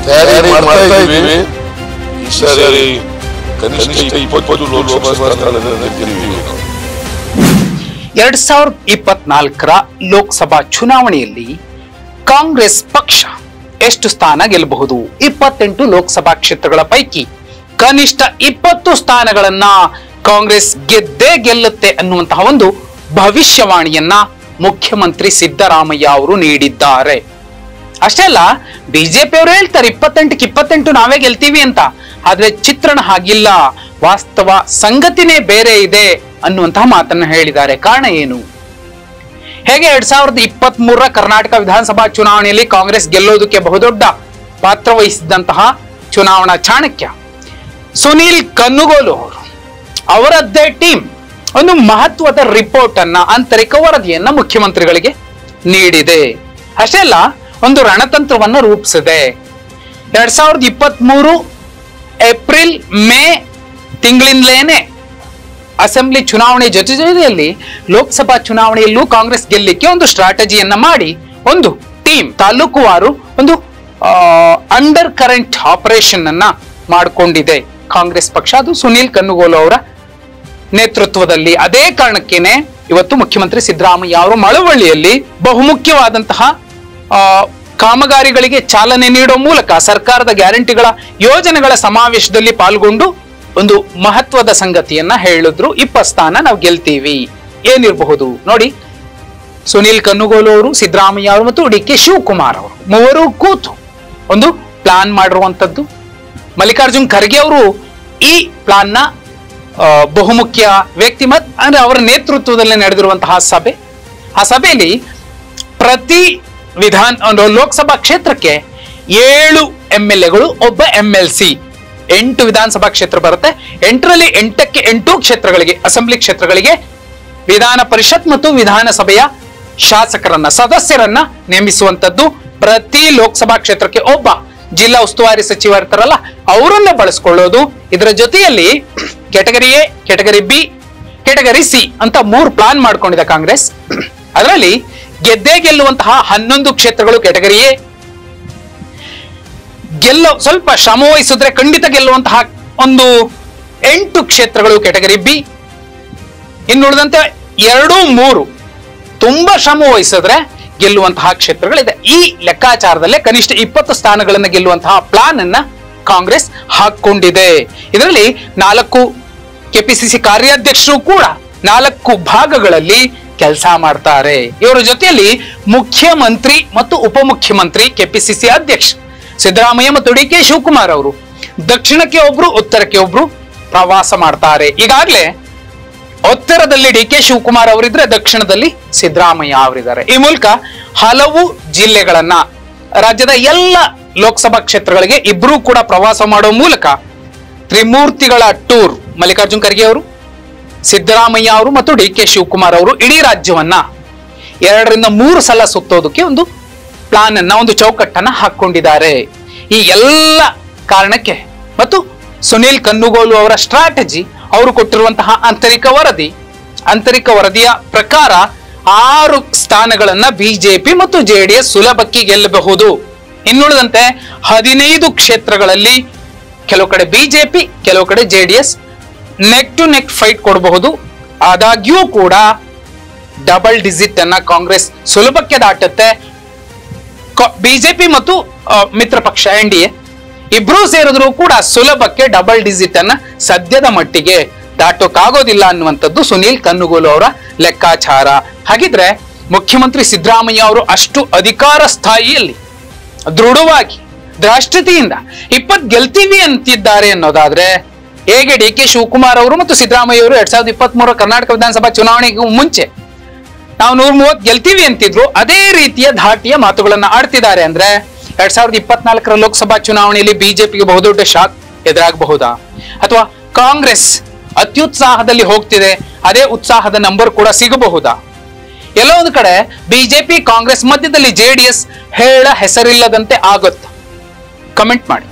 ತಯಾರಿ ಮಾಡ್ತಾ ಇದ್ದೀವಿ. ಈ ಸರಿ ಕನಿಷ್ಠ 20 ಲೋಕಸಭಾ ಸ್ಥಾನಗಳನ್ನು ಗೆಲ್ತೀವಿ. 2024ರ ಲೋಕಸಭಾ ಚುನಾವಣೆಯಲ್ಲಿ ಕಾಂಗ್ರೆಸ್ ಪಕ್ಷ ಎಷ್ಟು ಸ್ಥಾನ ಗೆಲ್ಲಬಹುದು? 28 ಲೋಕಸಭಾ ಕ್ಷೇತ್ರಗಳ ಪೈಕಿ ಕನಿಷ್ಠ 20 ಸ್ಥಾನಗಳನ್ನ ಕಾಂಗ್ರೆಸ್ ಗೆದ್ದೇ ಗೆಲ್ಲುತ್ತೆ ಅನ್ನುವಂತಹ ಒಂದು ಭವಿಷ್ಯವಾಣಿಯನ್ನ ಮುಖ್ಯಮಂತ್ರಿ ಸಿದ್ದರಾಮಯ್ಯ ಅವರು ನೀಡಿದ್ದಾರೆ. ಅಷ್ಟೇ ಅಲ್ಲ, ಬಿಜೆಪಿ ಅವರು ಹೇಳ್ತಾರೆ 28ಕ್ಕೆ 28 ನಾವೇ ಗೆಲ್ತೀವಿ ಅಂತ. ಆದ್ರೆ ಚಿತ್ರಣ ಹಾಗಿಲ್ಲ, ವಾಸ್ತವ ಸಂಗತಿನೇ ಬೇರೆ ಇದೆ ಅನ್ನುವಂತಹ ಮಾತನ್ನ ಹೇಳಿದ್ದಾರೆ. ಕಾರಣ ಏನು? ಹೇಗೆ 2023ರ ಕರ್ನಾಟಕ ವಿಧಾನಸಭಾ ಚುನಾವಣೆಯಲ್ಲಿ ಕಾಂಗ್ರೆಸ್ ಗೆಲ್ಲೋದಕ್ಕೆ ಬಹುದೊಡ್ಡ ಪಾತ್ರ ವಹಿಸಿದಂತಹ ಚುನಾವಣಾ ಚಾಣಕ್ಯ ಸುನೀಲ್ ಕನ್ನುಗೋಲು ಅವರು, ಅವರದ್ದೇ ಟೀಮ್ ಒಂದು ಮಹತ್ವದ ರಿಪೋರ್ಟ್ ಅನ್ನ, ಆಂತರಿಕ ವರದಿಯನ್ನ ಮುಖ್ಯಮಂತ್ರಿಗಳಿಗೆ ನೀಡಿದೆ. ಅಷ್ಟೇ ಅಲ್ಲ, ಒಂದು ರಣತಂತ್ರವನ್ನ ರೂಪಿಸಿದೆ. 2023 ಏಪ್ರಿಲ್ ಮೇ ತಿಂಗಳಿಂದಲೇನೆ ಅಸೆಂಬ್ಲಿ ಚುನಾವಣೆ ಜೊತೆಯಲ್ಲಿ ಲೋಕಸಭಾ ಚುನಾವಣೆಯಲ್ಲೂ ಕಾಂಗ್ರೆಸ್ ಗೆಲ್ಲಿಕ್ಕೆ ಒಂದು ಸ್ಟ್ರಾಟಜಿಯನ್ನ ಮಾಡಿ ಒಂದು ಟೀಮ್ ತಾಲೂಕುವಾರು ಒಂದು ಅಂಡರ್ ಕರೆಂಟ್ ಆಪರೇಷನ್ ಅನ್ನ ಮಾಡಿಕೊಂಡಿದೆ ಕಾಂಗ್ರೆಸ್ ಪಕ್ಷ. ಅದು ಸುನೀಲ್ ಕನ್ನುಗೋಲು ಅವರ ನೇತೃತ್ವದಲ್ಲಿ. ಅದೇ ಕಾರಣಕ್ಕೇನೆ ಇವತ್ತು ಮುಖ್ಯಮಂತ್ರಿ ಸಿದ್ದರಾಮಯ್ಯ ಅವರು ಮಳವಳ್ಳಿಯಲ್ಲಿ ಬಹುಮುಖ್ಯವಾದಂತಹ ಕಾಮಗಾರಿಗಳಿಗೆ ಚಾಲನೆ ನೀಡುವ ಮೂಲಕ ಸರ್ಕಾರದ ಗ್ಯಾರಂಟಿಗಳ ಯೋಜನೆಗಳ ಸಮಾವೇಶದಲ್ಲಿ ಪಾಲ್ಗೊಂಡು ಒಂದು ಮಹತ್ವದ ಸಂಗತಿಯನ್ನ ಹೇಳಿದ್ರು. 20 ಸ್ಥಾನ ನಾವು ಗೆಲ್ತೀವಿ. ಏನಿರಬಹುದು ನೋಡಿ, ಸುನೀಲ್ ಕನ್ನುಗೋಲು ಅವರು, ಸಿದ್ದರಾಮಯ್ಯ ಅವರು ಮತ್ತು ಡಿ ಕೆ ಶಿವಕುಮಾರ್ ಅವರು ಮೂವರು ಕೂತು ಒಂದು ಪ್ಲಾನ್ ಮಾಡಿರುವಂತದ್ದು. ಮಲ್ಲಿಕಾರ್ಜುನ್ ಖರ್ಗೆ ಅವರು ಈ ಪ್ಲಾನ್ ನ ಬಹುಮುಖ್ಯ ವ್ಯಕ್ತಿ ಅಂದ್ರೆ ಅವರ ನೇತೃತ್ವದಲ್ಲಿ ನಡೆದಿರುವಂತಹ ಸಭೆ. ಆ ಸಭೆಯಲ್ಲಿ ಪ್ರತಿ ಲೋಕಸಭಾ ಕ್ಷೇತ್ರಕ್ಕೆ 7 MLAಗಳು, ಒಬ್ಬ MLC, 8 ವಿಧಾನಸಭಾ ಕ್ಷೇತ್ರ ಬರುತ್ತೆ. 8ರಲ್ಲಿ 8ಕ್ಕೆ 8 ಕ್ಷೇತ್ರಗಳಿಗೆ, ಅಸೆಂಬ್ಲಿ ಕ್ಷೇತ್ರಗಳಿಗೆ ವಿಧಾನ ಪರಿಷತ್ ಮತ್ತು ವಿಧಾನಸಭೆಯ ಶಾಸಕರನ್ನ, ಸದಸ್ಯರನ್ನ ನೇಮಿಸುವಂತದ್ದು. ಪ್ರತಿ ಲೋಕಸಭಾ ಕ್ಷೇತ್ರಕ್ಕೆ ಒಬ್ಬ ಜಿಲ್ಲಾ ಉಸ್ತುವಾರಿ ಸಚಿವ ಇರ್ತಾರಲ್ಲ, ಅವರನ್ನ ಬಳಸ್ಕೊಳ್ಳೋದು. ಇದರ ಜೊತೆಯಲ್ಲಿ category A, category B, category C ಅಂತ 3 ಪ್ಲಾನ್ ಮಾಡ್ಕೊಂಡಿದೆ ಕಾಂಗ್ರೆಸ್. ಅದರಲ್ಲಿ ಗೆದ್ದೇ ಗೆಲ್ಲುವಂತಹ 11 ಕ್ಷೇತ್ರಗಳು ಕೆಟಗರಿ ಎ, ಸ್ವಲ್ಪ ಶ್ರಮ ವಹಿಸಿದ್ರೆ ಖಂಡಿತ ಗೆಲ್ಲುವಂತಹ ಒಂದು 8 ಕ್ಷೇತ್ರಗಳು ಕೆಟಗರಿ ಬಿ. ಇನ್ನುಳಿದಂತೆ 2, 3 ತುಂಬಾ ಶ್ರಮ ವಹಿಸಿದ್ರೆ ಗೆಲ್ಲುವಂತಹ ಕ್ಷೇತ್ರಗಳಿದೆ. ಈ ಲೆಕ್ಕಾಚಾರದಲ್ಲೇ ಕನಿಷ್ಠ 20 ಸ್ಥಾನಗಳನ್ನು ಗೆಲ್ಲುವಂತಹ ಪ್ಲಾನ್ ಅನ್ನ ಕಾಂಗ್ರೆಸ್ ಹಾಕೊಂಡಿದೆ. ಇದರಲ್ಲಿ 4 ಕೆಪಿಸಿಸಿ ಕಾರ್ಯಾಧ್ಯಕ್ಷರು ಕೂಡ 4 ಭಾಗಗಳಲ್ಲಿ ಕೆಲಸ ಮಾಡ್ತಾರೆ. ಇವರ ಜೊತೆಯಲ್ಲಿ ಮುಖ್ಯಮಂತ್ರಿ ಮತ್ತು ಉಪಮುಖ್ಯಮಂತ್ರಿ, ಕೆಪಿಸಿಸಿ ಅಧ್ಯಕ್ಷ ಸಿದ್ದರಾಮಯ್ಯ ಮತ್ತು ಡಿ ಕೆ ಶಿವಕುಮಾರ್ ಅವರು ದಕ್ಷಿಣಕ್ಕೆ ಒಬ್ರು, ಉತ್ತರಕ್ಕೆ ಒಬ್ರು ಪ್ರವಾಸ ಮಾಡ್ತಾರೆ. ಈಗಾಗಲೇ ಉತ್ತರದಲ್ಲಿ ಡಿ ಕೆ ಶಿವಕುಮಾರ್ ಅವರಿದ್ರೆ, ದಕ್ಷಿಣದಲ್ಲಿ ಸಿದ್ದರಾಮಯ್ಯ ಅವರಿದ್ದಾರೆ. ಈ ಮೂಲಕ ಹಲವು ಜಿಲ್ಲೆಗಳನ್ನ, ರಾಜ್ಯದ ಎಲ್ಲ ಲೋಕಸಭಾ ಕ್ಷೇತ್ರಗಳಿಗೆ ಇಬ್ರು ಕೂಡ ಪ್ರವಾಸ ಮಾಡುವ ಮೂಲಕ ತ್ರಿಮೂರ್ತಿಗಳ ಟೂರ್, ಮಲ್ಲಿಕಾರ್ಜುನ್ ಖರ್ಗೆ ಅವರು, ಸಿದ್ದರಾಮಯ್ಯ ಅವರು ಮತ್ತು ಡಿ ಕೆ ಶಿವಕುಮಾರ್ ಅವರು ಇಡೀ ರಾಜ್ಯವನ್ನ 2 ರಿಂದ 3 ಸಲ ಸುತ್ತೋದಕ್ಕೆ ಒಂದು ಪ್ಲಾನ್ ಅನ್ನ, ಒಂದು ಚೌಕಟ್ಟನ್ನ ಹಾಕೊಂಡಿದ್ದಾರೆ. ಈ ಎಲ್ಲ ಕಾರಣಕ್ಕೆ ಮತ್ತು ಸುನೀಲ್ ಕನ್ನುಗೋಲು ಅವರ ಸ್ಟ್ರಾಟಜಿ, ಅವರು ಕೊಟ್ಟಿರುವಂತಹ ಆಂತರಿಕ ವರದಿಯ ಪ್ರಕಾರ 6 ಸ್ಥಾನಗಳನ್ನ ಬಿಜೆಪಿ ಮತ್ತು ಜೆಡಿಎಸ್ ಸುಲಭಕ್ಕೆ ಗೆಲ್ಲಬಹುದು. ಇನ್ನುಳಿದಂತೆ 15 ಕ್ಷೇತ್ರಗಳಲ್ಲಿ ಕೆಲವು ಕಡೆ ಬಿಜೆಪಿ, ಕೆಲವು ಕಡೆ JDS neck to neck fight ಕೊಡಬಹುದು. ಆದಾಗ್ಯೂ ಕೂಡ ಡಬಲ್ ಡಿಜಿಟ್ ಅನ್ನ ಕಾಂಗ್ರೆಸ್ ಸುಲಭಕ್ಕೆ ದಾಟುತ್ತೆ. ಬಿಜೆಪಿ ಮತ್ತು ಮಿತ್ರ ಪಕ್ಷ NDA ಇಬ್ರು ಸೇರಿದ್ರು ಕೂಡ ಸುಲಭಕ್ಕೆ ಡಬಲ್ ಡಿಜಿಟ್ ಅನ್ನ ಸದ್ಯದ ಮಟ್ಟಿಗೆ ದಾಟೋಕ್ಕಾಗೋದಿಲ್ಲ ಅನ್ನುವಂಥದ್ದು ಸುನೀಲ್ ಕನ್ನುಗೋಲು ಅವರ ಲೆಕ್ಕಾಚಾರ. ಹಾಗಿದ್ರೆ ಮುಖ್ಯಮಂತ್ರಿ ಸಿದ್ದರಾಮಯ್ಯ ಅವರು ಅಷ್ಟು ಅಧಿಕಾರ ಸ್ಥಾಯಿಯಲ್ಲಿ ದೃಢವಾಗಿ ದ್ರಾಷ್ಟತೆಯಿಂದ 20 ಗೆಲ್ತೀವಿ ಅಂತಿದ್ದಾರೆ ಅನ್ನೋದಾದ್ರೆ, ಹೇಗೆ ಡಿ ಕೆ ಶಿವಕುಮಾರ್ ಅವರು ಮತ್ತು ಸಿದ್ದರಾಮಯ್ಯ ಅವರು 2023 ಕರ್ನಾಟಕ ವಿಧಾನಸಭಾ ಚುನಾವಣೆಗೂ ಮುಂಚೆ ನಾವು 130 ಗೆಲ್ತೀವಿ ಅಂತಿದ್ರು, ಅದೇ ರೀತಿಯ ಧಾಟಿಯ ಮಾತುಗಳನ್ನ ಆಡ್ತಿದ್ದಾರೆ ಅಂದ್ರೆ 2024ರ ಲೋಕಸಭಾ ಚುನಾವಣೆಯಲ್ಲಿ ಬಿಜೆಪಿಗೆ ಬಹುದೊಡ್ಡ ಶಾಕ್ ಎದುರಾಗಬಹುದಾ? ಅಥವಾ ಕಾಂಗ್ರೆಸ್ ಅತ್ಯುತ್ಸಾಹದಲ್ಲಿ ಹೋಗ್ತಿದೆ, ಅದೇ ಉತ್ಸಾಹದ ನಂಬರ್ ಕೂಡ ಸಿಗಬಹುದಾ? ಎಲ್ಲೋ ಒಂದು ಕಡೆ ಬಿಜೆಪಿ ಕಾಂಗ್ರೆಸ್ ಮಧ್ಯದಲ್ಲಿ ಜೆಡಿಎಸ್ ಹೇಳ ಹೆಸರಿಲ್ಲದಂತೆ ಆಗುತ್ತೆ. ಕಮೆಂಟ್ ಮಾಡಿ.